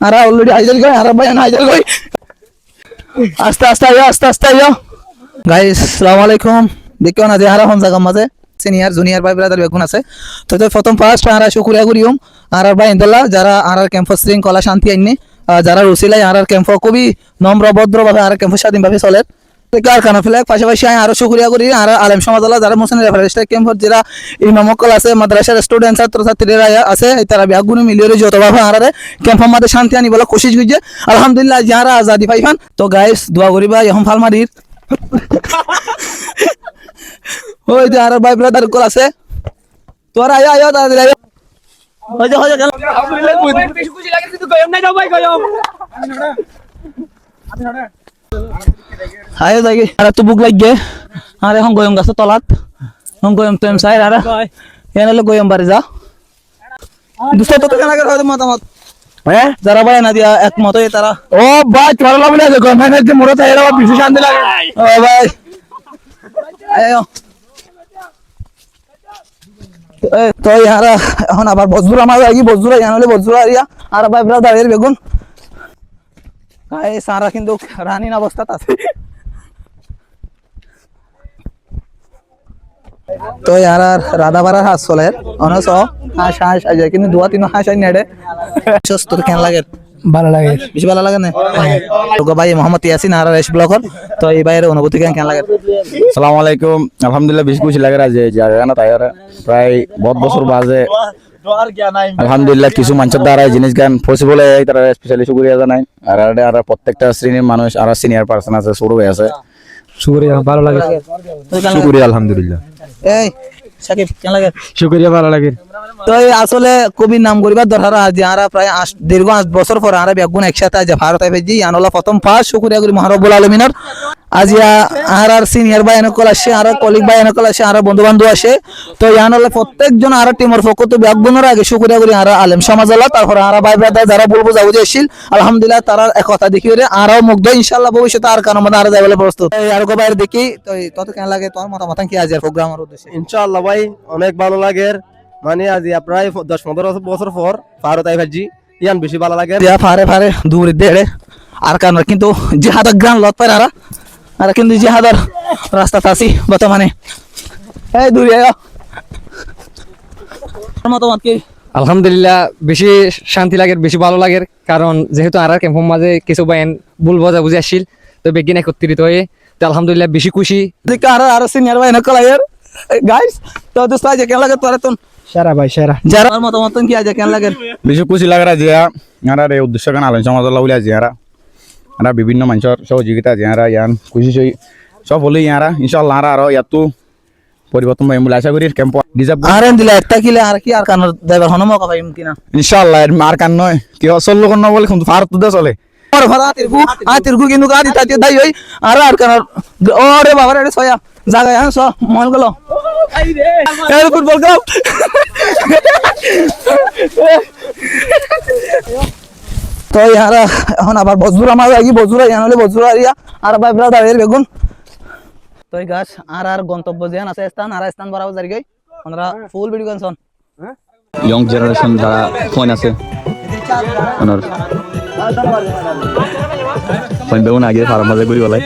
আর already আইজাল গই আর ভাই আইজাল গই আস্তে আস্তে আইও গাইস আসসালামু আলাইকুম দেখো না যে আর হন জায়গা মাঝে সিনিয়র জুনিয়র ভাই ব্রাদার বেগুন আছে তো প্রথম ফার্স্ট আর শুকরিয়া করিম আর ভাই ইনশাআল্লাহ যারা আর ক্যাম্পাস শৃঙ্খলা শান্তি আইনি যারা রুসিলাই আর ক্যাম্প খুবই নম্র ভদ্রভাবে আর ক্যাম্প স্বাধীনভাবে চলে কারখানা ফেলে পাশাপাশি আরো শুকরিয়া করি আর আলেম সমাজ যারা মুসলিম রেফারেন্স ক্যাম্প যারা ইমামকল আছে মাদ্রাসার স্টুডেন্ট ছাত্র ছাত্রীরা আছে তারা বিয়াগুনি মিলিয়ে যতভাবে আর ক্যাম্পের মধ্যে শান্তি আনি বলে কোশিশ করছে আলহামদুলিল্লাহ যারা আজাদি পাইফান তো গাইস দোয়া করিবা এখন ফালমারির ওই যে আর ভাই ব্রাদার কল আছে তোরা আয় তাড়াতাড়ি আয় ওই যে আলহামদুলিল্লাহ বেশি খুশি লাগে কিন্তু গয়ম নাই দাও ভাই গয়ম আয় যাই আর তো বুক লাগে আর এখন গয়ম গাছে তলাত এখন গয়ম তো এম সাইর আর এনালে গয়ম বাড়ি যা দুসরা তো কেন লাগে হয়তো মতামত হ্যাঁ যারা ভাই না দিয়া একমত হয়ে তারা ও ভাই তোরা লাভ না গয়ম না যে মোরা তাই এরা বেশি শান্তি লাগে ও ভাই আয় তো ইয়ারা এখন আবার বজুরা মাঝে আগি বজুরা ইয়ানলে বজুরা আরিয়া আর ভাই ব্রাদার এর বেগুন এই সারা কিন্তু রানীন অবস্থাত আছে তো ইয়ার রাধাবাড়ার হাস চলে অনস হাঁস হাঁস আজ কিন্তু দুয়া তিন হাঁস আই নেড়ে তোর কেন লাগে ভালো লাগে বেশি ভালো লাগে না তো ভাই মোহাম্মদ ইয়াসিন আর রেশ ব্লগর তো এই ভাইয়ের অনুভূতি কেন লাগে আসসালামু আলাইকুম আলহামদুলিল্লাহ বেশি খুশি লাগে যে জায়গা তাই প্রায় বহুত বছর বাজে আলহামদুলিল্লাহ কিছু মানুষের দ্বারা জিনিস গান পসিবল হয় তারা স্পেশালি শুকরিয়া জানাই আর প্রত্যেকটা শ্রেণীর মানুষ আর সিনিয়র পার্সন আছে শুরু হয়ে আছে শুকরিয়া ভালো লাগে শুকরিয়া আলহামদুলিল্লাহ এই সাকিব কেন লাগে শুকরিয়া ভালো লাগে তো আসলে কবির নাম করিবার দরকার আজ আমরা প্রায় দীর্ঘ 5 বছর পর আমরা বেগুন একসাথে আজ ভারত আইজি আনলা প্রথম ফার্স্ট শুকরিয়া করি মহারব্বুল আলামিনের আজিয়া আর সিনিয়র ভাই এনকল আসে আর কলিগ ভাই এনকল আসে আর বন্ধু বান্ধব আসে তো ইয়ানলে প্রত্যেকজন আর টিমের পক্ষ তো বেগুনের আগে শুকরিয়া করি আর আলেম সমাজ আল্লাহ তারপর আর ভাই ব্রাদার যারা বলবো যাবো যে আসিল আলহামদুলিল্লাহ তারা একতা দেখি রে আরও মুগ্ধ ইনশাআল্লাহ ভবিষ্যতে আর কারণ মধ্যে আর যাইবলে প্রস্তুত আর কো বাইরে দেখি তো তত কেন লাগে তোর মতামত কি আজ প্রোগ্রামের উদ্দেশ্যে ইনশাআল্লাহ ভাই অনেক ভালো লাগে মানে আজ প্রায় 10-15 বছর পর ভারত আইজি ইয়ান বেশি ভালো লাগে দিয়া ফারে ফারে দূর দেড়ে আর কারণ কিন্তু জিহাদ গ্রান লত পারে আর কিন্তু জিহাদার রাস্তা তাসি বর্তমানে এই দূরে মতামত কি আলহামদুলিল্লাহ বেশি শান্তি লাগে বেশি ভালো লাগে কারণ যেহেতু আর ক্যাম্পের মাঝে কিছু বাইন ভুল বোঝা বুঝে আসছিল তো বেগিন একত্রিত হয়ে তো আলহামদুলিল্লাহ বেশি খুশি দেখে আর সিনিয়র ভাই নকল আয়ার গাইস তো দোস্ত আজ কেন লাগে তোরা তো সেরা ভাই সেরা যারা মতামত কি আজ কেন লাগে বেশি খুশি লাগে যে আর এই উদ্দেশ্য কেন আলোচনা সমাজ উলিয়া যে আর বিভিন্ন মানুষের সহযোগিতা যে ইয়ান খুশি সব হলে ইয়ারা ইনশাআল্লাহ আর ইয়াতো পরিবর্তন পাইম বলে আশা করি ক্যাম্প ডিজার্ভ আর দিলে একটা কিলে আর কি আর কানোর ড্রাইভার হন মকা পাইম কিনা ইনশাআল্লাহ আর কান নয় কি চললো কোন বলে কিন্তু ভারত তো চলে ওর ভাড়া আতিরগু কিন্তু গাদি তাতে দাই হই আর কানোর ওরে বাবা রে ছয়া জায়গায় আনছ মন গেল এই ফুটবল কাপ তো ইয়ারা এখন আবার বজুরা মাঝে আগি বজুরা ইয়ানলে বজুরা আরিয়া আর ভাই ব্রাদার এর বেগুন তো এই গাছ আর গন্তব্য যেন আছে স্থান আর স্থান বরাবর জারি গই আমরা ফুল ভিডিও গানছন ইয়ং জেনারেশন যারা ফোন আছে ওনার ফোন বেগুন আগে ফার্ম মাঝে ঘুরি বলাই